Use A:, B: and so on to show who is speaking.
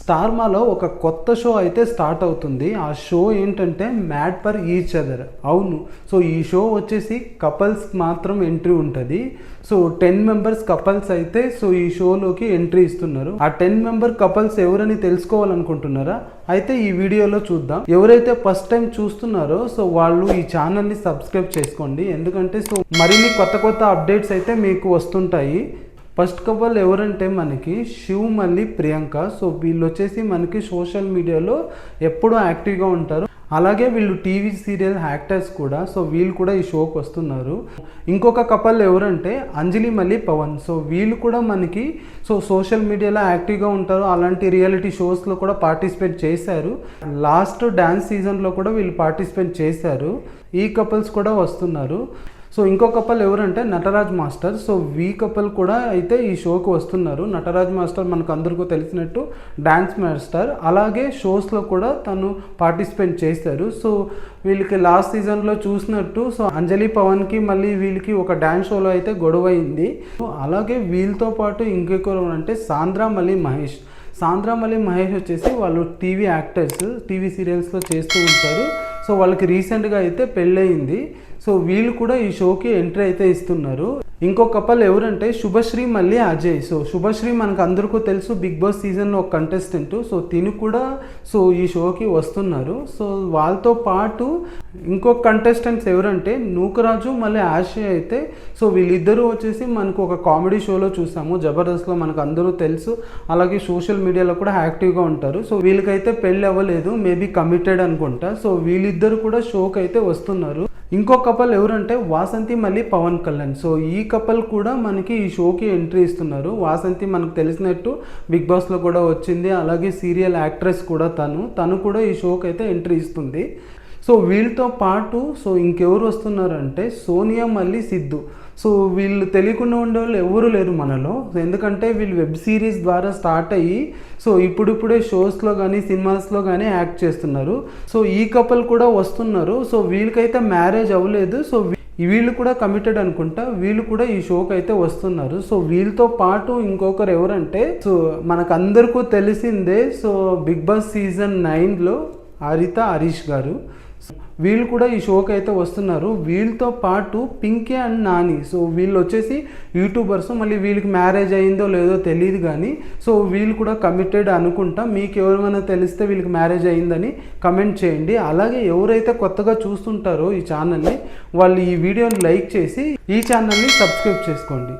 A: Star మాలో ఒక కొత్త షో అయితే స్టార్ట్ అవుతుంది. ఆ షో ఏంటంటే మ్యాడ్ ఫర్ ఈచ్ అదర్. అవును, సో ఈ షో వచ్చేసి కపుల్స్ మాత్రం ఎంట్రీ ఉంటుంది. సో 10 మెంబర్స్ కపుల్స్ అయితే సో ఈ షోలోకి ఎంట్రీ ఇస్తున్నారు. ఆ 10 మెంబర్ కపుల్స్ ఎవరని తెలుసుకోవాలనుకుంటున్నారా? అయితే ఈ వీడియోలో చూద్దాం. ఎవరైతే ఫస్ట్ టైం చూస్తున్నారో సో వాళ్ళు ఈ ఛానల్ని సబ్స్క్రైబ్ చేసుకోండి, ఎందుకంటే సో మరిన్ని కొత్త కొత్త అప్డేట్స్ అయితే మీకు వస్తుంటాయి. ఫస్ట్ కపుల్ ఎవరంటే మనకి శివ్ మళ్ళీ ప్రియాంక. సో వీళ్ళు వచ్చేసి మనకి సోషల్ మీడియాలో ఎప్పుడూ యాక్టివ్గా ఉంటారు. అలాగే వీళ్ళు టీవీ సీరియల్ యాక్టర్స్ కూడా. సో వీళ్ళు కూడా ఈ షోకి వస్తున్నారు. ఇంకొక కపుల్ ఎవరంటే అంజలి మళ్ళీ పవన్. సో వీళ్ళు కూడా మనకి సోషల్ మీడియాలో యాక్టివ్గా ఉంటారు. అలాంటి రియాలిటీ షోస్లో కూడా పార్టిసిపేట్ చేశారు. లాస్ట్ డ్యాన్స్ సీజన్లో కూడా వీళ్ళు పార్టిసిపేట్ చేశారు. ఈ కపుల్స్ కూడా వస్తున్నారు. సో ఇంకో కపుల్ ఎవరంటే Nataraj master. So we couple కూడా అయితే ఈ షోకి వస్తున్నారు. నటరాజ్ మాస్టర్ మనకు అందరికీ తెలిసినట్టు డ్యాన్స్ మాస్టర్, అలాగే షోస్లో కూడా తను పార్టిసిపేట్ చేశారు. సో వీళ్ళకి లాస్ట్ సీజన్లో చూసినట్టు సో అంజలి పవన్కి మళ్ళీ వీళ్ళకి ఒక డ్యాన్స్ షోలో అయితే గొడవ అయింది. అలాగే వీళ్ళతో పాటు ఇంకొకరు అంటే సాంద్రా మళ్ళీ మహేష్. సాంద్రా మళ్ళీ మహేష్ వచ్చేసి వాళ్ళు టీవీ యాక్టర్స్, టీవీ సీరియల్స్లో చేస్తూ ఉంటారు. సో వాళ్ళకి రీసెంట్గా అయితే పెళ్ళయింది. సో వీళ్ళు కూడా ఈ షోకి ఎంట్రీ అయితే ఇస్తున్నారు. ఇంకో కపుల్ ఎవరంటే శుభశ్రీ మళ్ళీ అజయ్. సో శుభశ్రీ మనకు అందరికీ తెలుసు, బిగ్ బాస్ సీజన్లో ఒక కంటెస్టెంట్. సో తిను కూడా సో ఈ షోకి వస్తున్నారు. సో వాళ్ళతో పాటు ఇంకొక కంటెస్టెంట్స్ ఎవరంటే నూకరాజు మళ్ళీ ఆశయ్ అయితే. సో వీళ్ళిద్దరూ వచ్చేసి మనకు ఒక కామెడీ షోలో చూసాము, జబర్దస్త్లో మనకు అందరూ తెలుసు. అలాగే సోషల్ మీడియాలో కూడా యాక్టివ్గా ఉంటారు. సో వీళ్ళకైతే పెళ్ళి అవ్వలేదు, మేబీ కమిటెడ్ అనుకుంటా. సో వీళ్ళిద్దరు కూడా షోకి అయితే వస్తున్నారు. ఇంకో కపుల్ ఎవరంటే వాసంతి మళ్ళీ పవన్ కళ్యాణ్. సో ఈ కపుల్ కూడా మనకి ఈ షోకి ఎంట్రీ ఇస్తున్నారు. వాసంతి మనకు తెలిసినట్టు బిగ్ బాస్లో కూడా వచ్చింది, అలాగే సీరియల్ యాక్ట్రెస్ కూడా తను కూడా ఈ షోకి అయితే ఎంట్రీ ఇస్తుంది. సో వీళ్ళతో పాటు సో ఇంకెవరు వస్తున్నారంటే సోనియా మళ్ళీ సిద్ధు. సో వీళ్ళు తెలియకుండా ఉండే వాళ్ళు ఎవరు లేరు మనలో, ఎందుకంటే వీళ్ళు వెబ్ సిరీస్ ద్వారా స్టార్ట్ అయ్యి సో ఇప్పుడిప్పుడే షోస్లో కానీ సినిమాస్లో కానీ యాక్ట్ చేస్తున్నారు. సో ఈ కపుల్ కూడా వస్తున్నారు. సో వీళ్ళకైతే మ్యారేజ్ అవ్వలేదు. సో వీళ్ళు కూడా కమిటెడ్ అనుకుంటా. వీళ్ళు కూడా ఈ షోకి అయితే వస్తున్నారు. సో వీళ్ళతో పాటు ఇంకొకరు ఎవరంటే సో మనకు అందరికీ తెలిసిందే, సో బిగ్ బాస్ సీజన్ 9లో హరిత హరీష్ గారు. వీళ్ళు కూడా ఈ షోకి అయితే వస్తున్నారు. వీళ్ళతో పాటు పింకీ అండ్ నాని. సో వీళ్ళు వచ్చేసి యూట్యూబర్స్. మళ్ళీ వీళ్ళకి మ్యారేజ్ అయిందో లేదో తెలియదు కానీ సో వీళ్ళు కూడా కమిటెడ్ అనుకుంటా. మీకు ఎవరైనా తెలిస్తే వీళ్ళకి మ్యారేజ్ అయిందని కమెంట్ చేయండి. అలాగే ఎవరైతే కొత్తగా చూస్తుంటారో ఈ ఛానల్ని వాళ్ళు ఈ వీడియోని లైక్ చేసి ఈ ఛానల్ని సబ్స్క్రైబ్ చేసుకోండి.